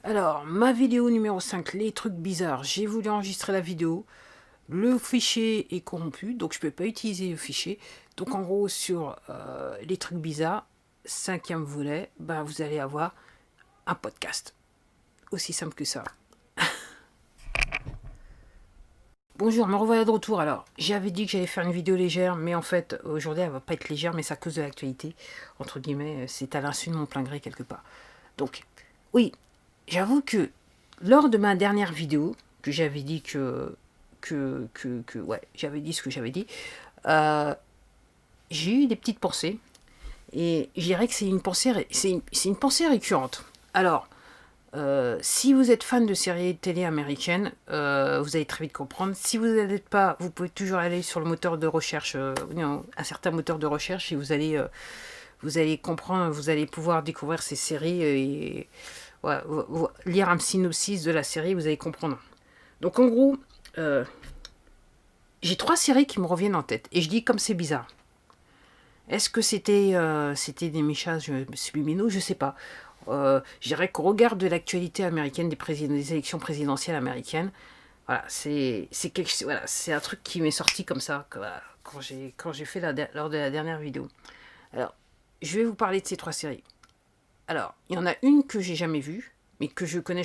Alors, ma vidéo numéro 5, les trucs bizarres. J'ai voulu enregistrer la vidéo. Le fichier est corrompu, donc je ne peux pas utiliser le fichier. Donc en gros, sur les trucs bizarres, cinquième volet, ben, vous allez avoir un podcast. Aussi simple que ça. Bonjour, me revoilà de retour. Alors, j'avais dit que j'allais faire une vidéo légère, mais en fait, aujourd'hui, elle va pas être légère, mais c'est à cause de l'actualité. Entre guillemets, c'est à l'insu de mon plein gré quelque part. Donc, oui, j'avoue que lors de ma dernière vidéo, que j'avais dit ouais, j'avais dit ce que j'avais dit, euh, j'ai eu des petites pensées, et je dirais que c'est une pensée récurrente. Alors, si vous êtes fan de séries télé américaines, vous allez très vite comprendre. Si vous n'êtes pas, vous pouvez toujours aller sur le moteur de recherche, un certain moteur de recherche, et vous allez comprendre, vous allez pouvoir découvrir ces séries et ouais, lire un synopsis de la série, vous allez comprendre. Donc en gros, j'ai trois séries qui me reviennent en tête, et je dis comme c'est bizarre. Est-ce que c'était des messages subliminaux? Je sais pas. Je dirais qu'au regard de l'actualité américaine des élections présidentielles américaines, voilà, voilà, c'est un truc qui m'est sorti comme ça voilà, quand j'ai fait lors de la dernière vidéo. Alors, je vais vous parler de ces trois séries. Alors, il y en a une que j'ai jamais vue, mais que je connais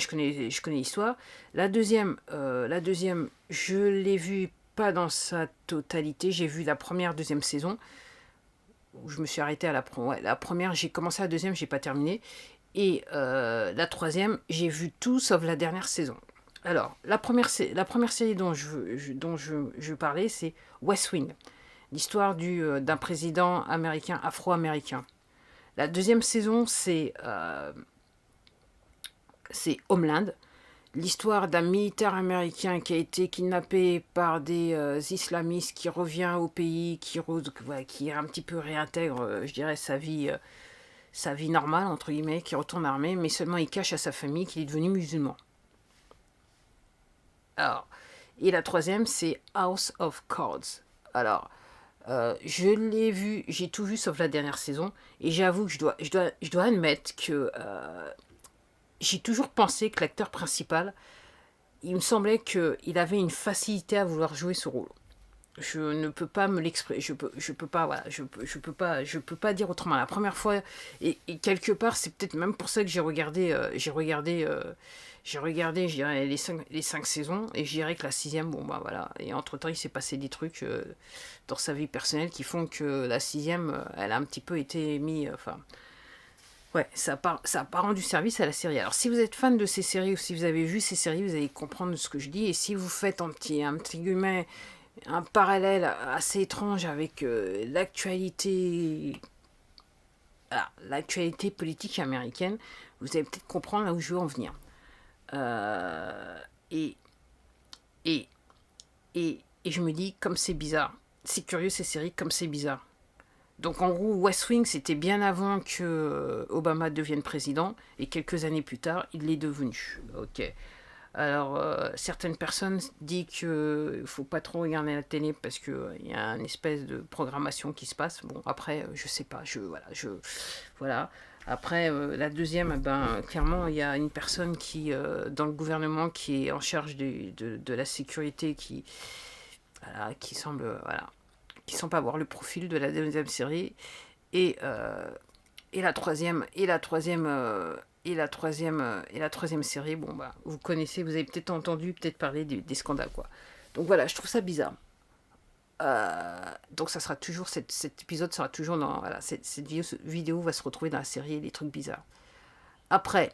l'histoire. La deuxième, je l'ai vue pas dans sa totalité. J'ai vu la première, deuxième saison. Où je me suis arrêtée à la première. J'ai commencé la deuxième, j'ai pas terminé. Et la troisième, j'ai vu tout sauf la dernière saison. Alors, la première série dont je parlais, c'est West Wing, l'histoire d'un président américain, afro-américain. La deuxième saison, c'est Homeland, l'histoire d'un militaire américain qui a été kidnappé par des islamistes, qui revient au pays, qui un petit peu réintègre, je dirais, sa vie normale, entre guillemets, qui retourne armé, mais seulement il cache à sa famille qu'il est devenu musulman. Alors, et la troisième, c'est House of Cards. Alors, je l'ai vu, j'ai tout vu sauf la dernière saison, et j'avoue que je dois admettre que j'ai toujours pensé que l'acteur principal, il me semblait qu'il avait une facilité à vouloir jouer ce rôle. Je ne peux pas me l'exprimer, je peux pas, voilà, je peux pas dire autrement. La première fois, et quelque part, c'est peut-être même pour ça que j'ai regardé, je dirais, les cinq saisons, et je dirais que la sixième, bon bah voilà, et entre temps, il s'est passé des trucs dans sa vie personnelle qui font que la sixième, elle a un petit peu été mise, enfin, ouais, ça a pas rendu service à la série. Alors, si vous êtes fan de ces séries ou si vous avez vu ces séries, vous allez comprendre ce que je dis. Et si vous faites un petit guillemet, un parallèle assez étrange avec l'actualité politique américaine, vous allez peut-être comprendre là où je veux en venir. Euh, et, et, et je me dis, comme c'est bizarre, c'est curieux ces séries, comme c'est bizarre. Donc en gros, West Wing, c'était bien avant que Obama devienne président, et quelques années plus tard, il l'est devenu. Ok. Alors, certaines personnes disent qu'il ne faut pas trop regarder la télé parce qu'il y a une espèce de programmation qui se passe. Bon, après, je sais pas. Voilà. Après, la deuxième, ben, clairement, il y a une personne dans le gouvernement qui est en charge de la sécurité voilà, qui semble avoir le profil de la deuxième série. Et, et la troisième, et la troisième série, bon bah, vous connaissez, vous avez peut-être entendu, peut-être parler des scandales, quoi. Donc voilà, je trouve ça bizarre. Donc ça sera toujours, cet épisode sera toujours dans, voilà, cette vidéo va se retrouver dans la série Les trucs bizarres. Après,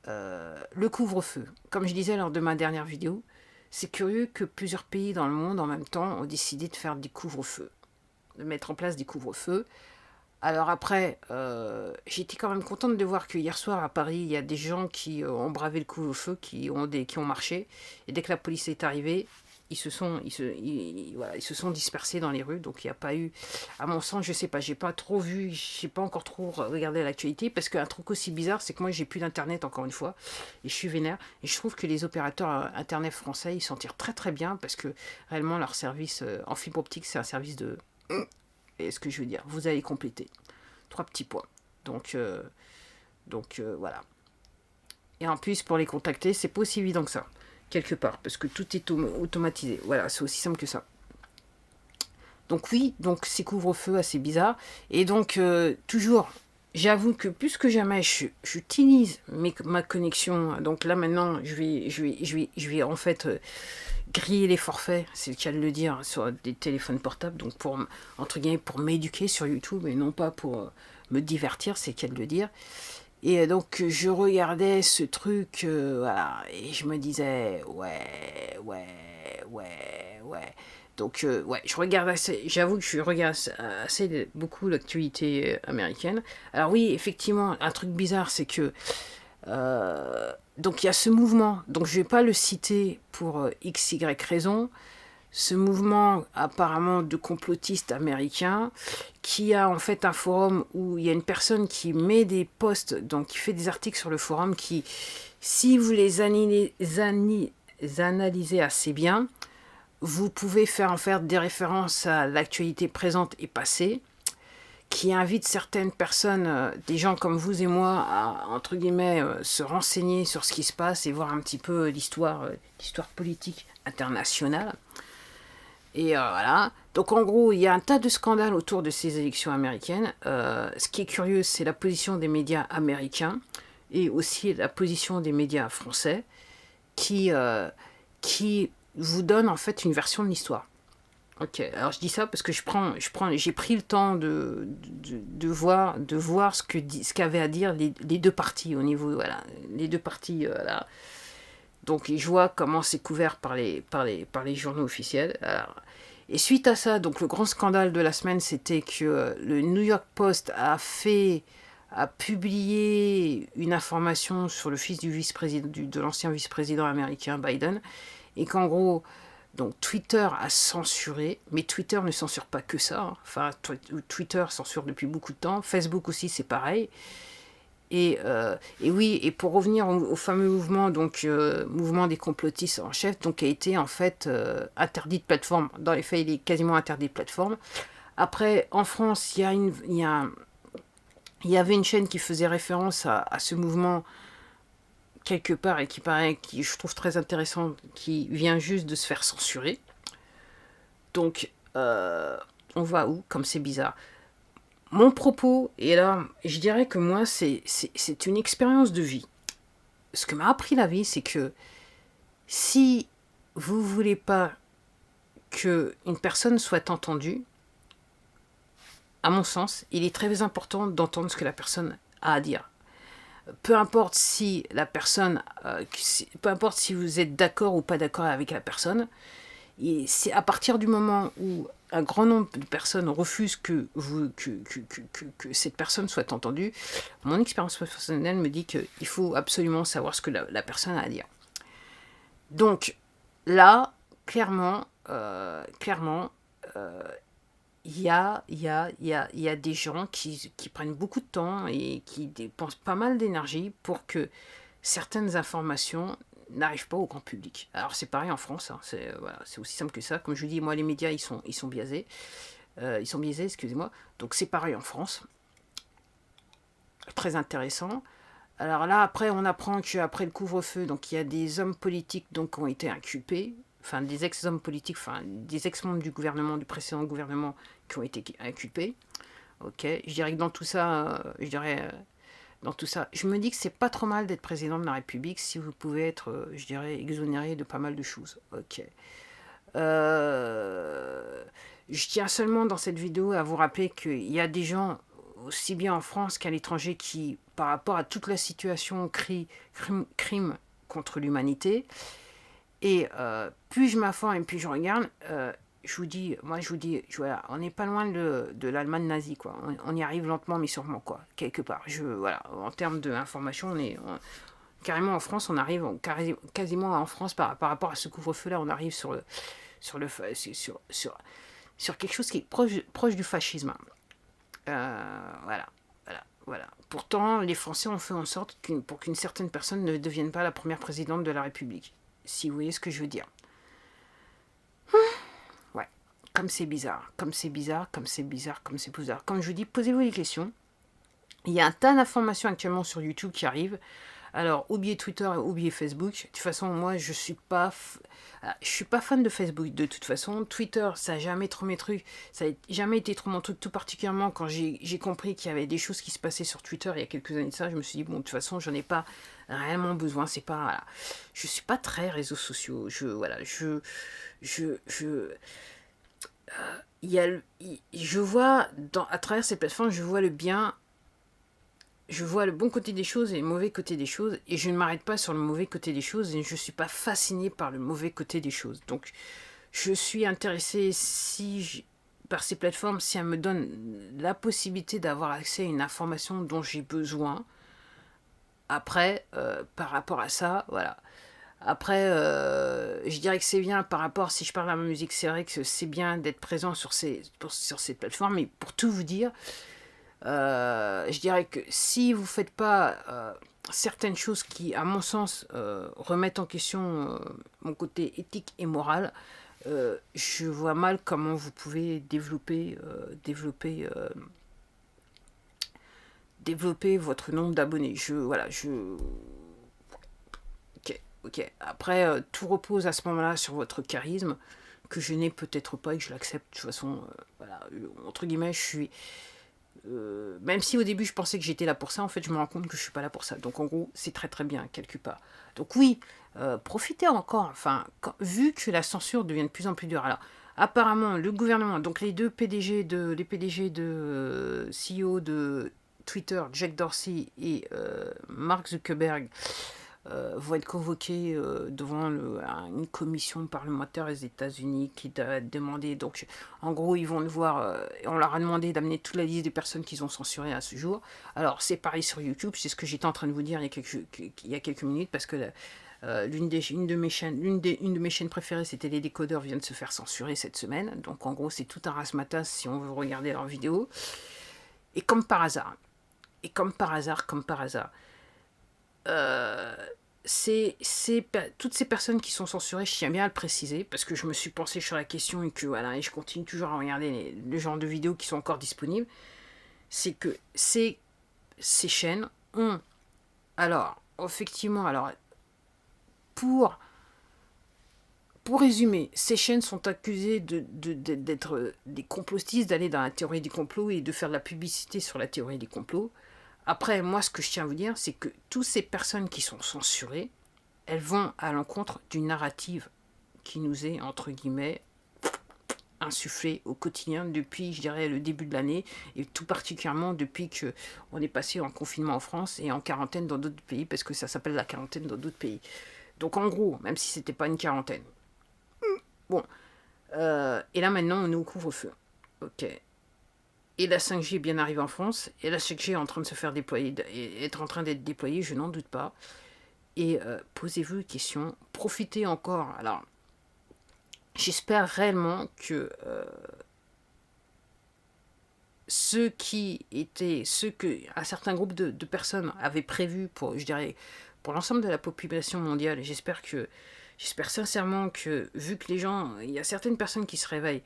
le couvre-feu. Comme je disais lors de ma dernière vidéo, c'est curieux que plusieurs pays dans le monde en même temps ont décidé de faire des couvre-feux, de mettre en place des couvre-feux. Alors après, j'étais quand même contente de voir que hier soir à Paris, il y a des gens qui ont bravé le couvre-feu, qui ont marché. Et dès que la police est arrivée, voilà, ils se sont dispersés dans les rues. Donc il n'y a pas eu, à mon sens, je sais pas, j'ai pas encore trop regardé l'actualité. Parce qu'un truc aussi bizarre, c'est que moi j'ai plus d'internet encore une fois. Et je suis vénère. Et je trouve que les opérateurs internet français, ils s'en tirent très très bien. Parce que réellement, leur service en fibre optique, c'est un service de... Et ce que je veux dire, vous allez compléter. Trois petits points. Donc voilà. Et en plus, pour les contacter, c'est pas aussi évident que ça, quelque part, parce que tout est automatisé. Voilà, c'est aussi simple que ça. Donc oui, donc ces couvre-feux assez bizarres. Et donc, toujours, j'avoue que plus que jamais, j'utilise ma connexion. Donc là, maintenant, je vais en fait griller les forfaits, c'est le cas de le dire, sur des téléphones portables. Donc, entre guillemets, pour m'éduquer sur YouTube et non pas pour me divertir, c'est le cas de le dire. Et donc, je regardais ce truc, voilà, et je me disais, ouais. Donc, ouais, je regarde assez, j'avoue que je regarde assez beaucoup l'actualité américaine. Alors oui, effectivement, un truc bizarre, c'est que, donc il y a ce mouvement, donc je vais pas le citer pour x, y raison, ce mouvement apparemment de complotistes américains qui a en fait un forum où il y a une personne qui met des posts, donc qui fait des articles sur le forum qui, si vous les analysez assez bien, vous pouvez faire en faire des références à l'actualité présente et passée, qui invite certaines personnes, des gens comme vous et moi, à, entre guillemets, se renseigner sur ce qui se passe et voir un petit peu l'histoire politique internationale. Et voilà. Donc en gros, il y a un tas de scandales autour de ces élections américaines. Ce qui est curieux, c'est la position des médias américains et aussi la position des médias français qui vous donnent en fait une version de l'histoire. Ok, alors je dis ça parce que j'ai pris le temps de voir ce qu'avaient à dire les deux parties au niveau, voilà, les deux parties, là. Donc je vois comment c'est couvert par les journaux officiels. Alors, et suite à ça, donc le grand scandale de la semaine, c'était que le New York Post a publié une information sur le fils du vice-président, de l'ancien vice-président américain Biden, et qu'en gros, donc Twitter a censuré, mais Twitter ne censure pas que ça. Hein. Enfin, Twitter censure depuis beaucoup de temps. Facebook aussi, c'est pareil. Et oui, et pour revenir au fameux mouvement, donc mouvement des complotistes en chef, donc a été en fait interdit de plateforme. Dans les faits, il est quasiment interdit de plateforme. Après, en France, il y avait une chaîne qui faisait référence à ce mouvement quelque part et qui je trouve très intéressant, qui vient juste de se faire censurer. Donc, on va où, comme c'est bizarre. Mon propos, et là, je dirais que moi, c'est une expérience de vie. Ce que m'a appris la vie, c'est que si vous voulez pas qu'une personne soit entendue, à mon sens, il est très important d'entendre ce que la personne a à dire. Peu importe si la personne, peu importe si vous êtes d'accord ou pas d'accord avec la personne, et c'est à partir du moment où un grand nombre de personnes refusent que cette personne soit entendue, mon expérience personnelle me dit qu'il faut absolument savoir ce que la personne a à dire. Donc là, clairement, il y a des gens qui prennent beaucoup de temps et qui dépensent pas mal d'énergie pour que certaines informations n'arrivent pas au grand public. Alors c'est pareil en France, hein, c'est aussi simple que ça. Comme je vous dis, moi les médias ils sont biaisés. Excusez-moi. Donc c'est pareil en France. Très intéressant. Alors là, après, on apprend qu'après le couvre-feu, donc il y a des hommes politiques donc, qui ont été inculpés, enfin des ex-hommes politiques, enfin des ex-membres du gouvernement, du précédent gouvernement qui ont été inculpés. Ok, je dirais que dans tout ça, je me dis que c'est pas trop mal d'être président de la République si vous pouvez être, je dirais, exonéré de pas mal de choses. Ok. Je tiens seulement dans cette vidéo à vous rappeler qu'il y a des gens, aussi bien en France qu'à l'étranger, qui, par rapport à toute la situation crime contre l'humanité, et plus je m'informe et plus je regarde, je vous dis, voilà, on n'est pas loin de l'Allemagne nazie, quoi. On y arrive lentement mais sûrement, quoi, quelque part. Voilà, en termes d'information, carrément en France, on arrive quasiment en France par rapport à ce couvre-feu-là, on arrive sur quelque chose qui est proche du fascisme. Voilà. Pourtant, les Français ont fait en sorte pour qu'une certaine personne ne devienne pas la première présidente de la République. Si vous voyez ce que je veux dire. Ouais. Comme c'est bizarre. Comme je vous dis, posez-vous des questions. Il y a un tas d'informations actuellement sur YouTube qui arrivent. Alors, oubliez Twitter et oubliez Facebook. De toute façon, moi, je suis pas fan de Facebook. De toute façon, Twitter, ça n'a jamais trop mes trucs. Ça n'a jamais été trop mon truc, tout particulièrement quand j'ai compris qu'il y avait des choses qui se passaient sur Twitter il y a quelques années de ça. Je me suis dit, bon, de toute façon, j'en ai pas réellement besoin. C'est pas, voilà. Je suis pas très réseaux sociaux. Je vois à travers ces plateformes, je vois le bien. Je vois le bon côté des choses et le mauvais côté des choses, et je ne m'arrête pas sur le mauvais côté des choses, et je ne suis pas fascinée par le mauvais côté des choses. Donc, je suis intéressée par ces plateformes, si elles me donnent la possibilité d'avoir accès à une information dont j'ai besoin. Après, par rapport à ça, voilà. Après, je dirais que c'est bien par rapport, si je parle à ma musique, c'est vrai que c'est bien d'être présent sur ces plateformes, mais pour tout vous dire, je dirais que si vous ne faites pas certaines choses qui, à mon sens, remettent en question mon côté éthique et moral, je vois mal comment vous pouvez développer votre nombre d'abonnés. Ok. Après, tout repose à ce moment-là sur votre charisme, que je n'ai peut-être pas et que je l'accepte. De toute façon, voilà, entre guillemets, je suis... même si au début je pensais que j'étais là pour ça, en fait je me rends compte que je suis pas là pour ça. Donc en gros c'est très très bien quelque part. Donc oui, profitez encore. Enfin, vu que la censure devient de plus en plus dure. Alors apparemment le gouvernement, donc les PDG de CEO de Twitter, Jack Dorsey et Mark Zuckerberg, vont être convoqués devant une commission parlementaire des États-Unis qui doit demander. Donc, en gros, ils vont le voir. On leur a demandé d'amener toute la liste des personnes qu'ils ont censurées à ce jour. Alors, c'est pareil sur YouTube. C'est ce que j'étais en train de vous dire il y a quelques minutes, parce que une de mes chaînes préférées, c'était Les Décodeurs, vient de se faire censurer cette semaine. Donc, en gros, c'est tout un razzmatazz si on veut regarder leurs vidéos. Et comme par hasard, toutes ces personnes qui sont censurées, je tiens bien à le préciser, parce que je me suis pensé sur la question et que voilà, et je continue toujours à regarder le genre de vidéos qui sont encore disponibles, c'est que ces chaînes ont, alors, effectivement, pour résumer, ces chaînes sont accusées d'être des complotistes, d'aller dans la théorie du complot et de faire de la publicité sur la théorie du complot. Après, moi, ce que je tiens à vous dire, c'est que toutes ces personnes qui sont censurées, elles vont à l'encontre d'une narrative qui nous est, entre guillemets, insufflée au quotidien depuis, je dirais, le début de l'année, et tout particulièrement depuis qu'on est passé en confinement en France et en quarantaine dans d'autres pays, parce que ça s'appelle la quarantaine dans d'autres pays. Donc en gros, même si c'était pas une quarantaine. Bon. Et là maintenant, on est au couvre-feu. Ok. Et la 5G est bien arrivée en France, et la 5G est en train de se faire déployer, être en train d'être déployée, je n'en doute pas. Et posez-vous une question, profitez encore. Alors, j'espère réellement que ceux que un certain groupe de personnes avaient prévu pour, je dirais, pour l'ensemble de la population mondiale, j'espère sincèrement que, vu que il y a certaines personnes qui se réveillent,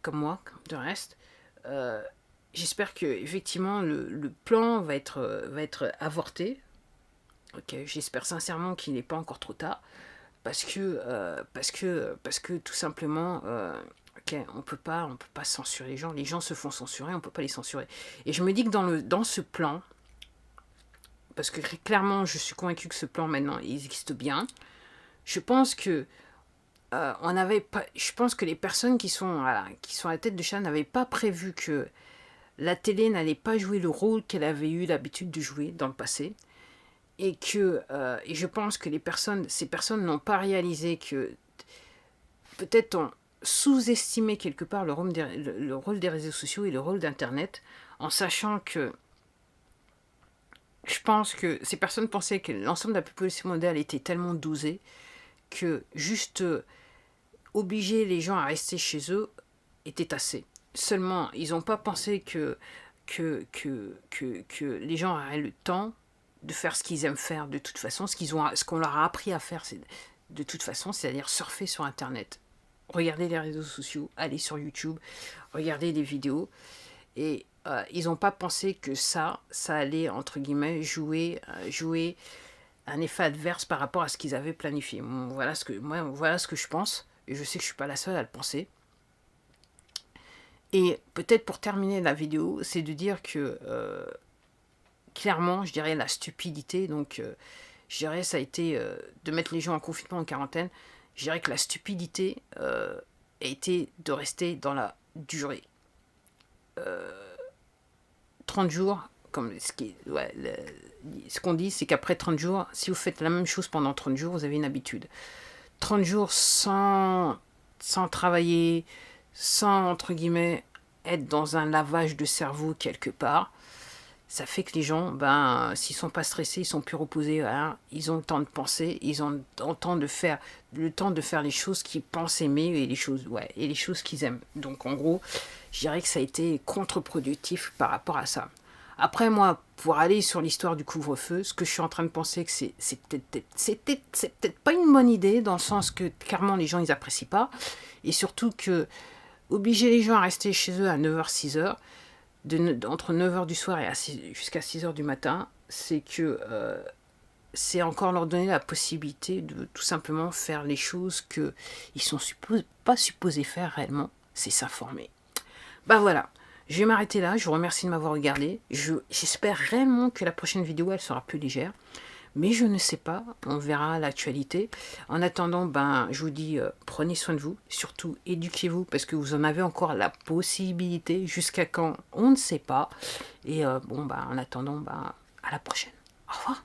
comme moi, de reste, j'espère que effectivement le plan va être avorté. Ok, j'espère sincèrement qu'il n'est pas encore trop tard, parce que tout simplement, ok, on peut pas censurer les gens. Les gens se font censurer, on peut pas les censurer. Et je me dis que dans ce plan, parce que clairement, je suis convaincue que ce plan maintenant il existe bien. Je pense que je pense que les personnes qui sont à la tête de chaîne n'avaient pas prévu que la télé n'allait pas jouer le rôle qu'elle avait eu l'habitude de jouer dans le passé, et je pense que ces personnes n'ont pas réalisé que peut-être ont sous-estimé quelque part le rôle des réseaux sociaux et le rôle d'Internet, en sachant que je pense que ces personnes pensaient que l'ensemble de la population mondiale était tellement dosée que juste obliger les gens à rester chez eux était assez. Seulement, ils n'ont pas pensé que les gens auraient le temps de faire ce qu'ils aiment faire de toute façon, ce qu'on leur a appris à faire de toute façon, c'est-à-dire surfer sur Internet, regarder les réseaux sociaux, aller sur YouTube, regarder des vidéos. Et ils n'ont pas pensé que ça allait, entre guillemets, jouer un effet adverse par rapport à ce qu'ils avaient planifié. Voilà ce que je pense, et je sais que je ne suis pas la seule à le penser. Et peut-être pour terminer la vidéo, c'est de dire que clairement, je dirais la stupidité, donc je dirais ça a été de mettre les gens en confinement, en quarantaine, je dirais que la stupidité a été de rester dans la durée. 30 jours, comme ce qu'on dit, c'est qu'après 30 jours, si vous faites la même chose pendant 30 jours, vous avez une habitude. 30 jours sans travailler, sans, entre guillemets, être dans un lavage de cerveau quelque part, ça fait que les gens, s'ils sont pas stressés, ils sont plus reposés, hein, ils ont le temps de penser, ils ont le temps de faire les choses qu'ils pensent aimer et les choses qu'ils aiment. Donc en gros, je dirais que ça a été contre-productif par rapport à ça. Après moi, pour aller sur l'histoire du couvre-feu, ce que je suis en train de penser que c'est peut-être pas une bonne idée, dans le sens que clairement les gens ils apprécient pas, et surtout que obliger les gens à rester chez eux à 9h, 6h, entre 9h du soir et jusqu'à 6h du matin, c'est que c'est encore leur donner la possibilité de tout simplement faire les choses qu'ils ne sont pas supposés faire réellement, c'est s'informer. Voilà, je vais m'arrêter là, je vous remercie de m'avoir regardé, j'espère réellement que la prochaine vidéo elle sera plus légère, mais je ne sais pas, on verra l'actualité. En attendant, je vous dis, prenez soin de vous, surtout éduquez-vous, parce que vous en avez encore la possibilité, jusqu'à quand, on ne sait pas. Et en attendant, à la prochaine. Au revoir.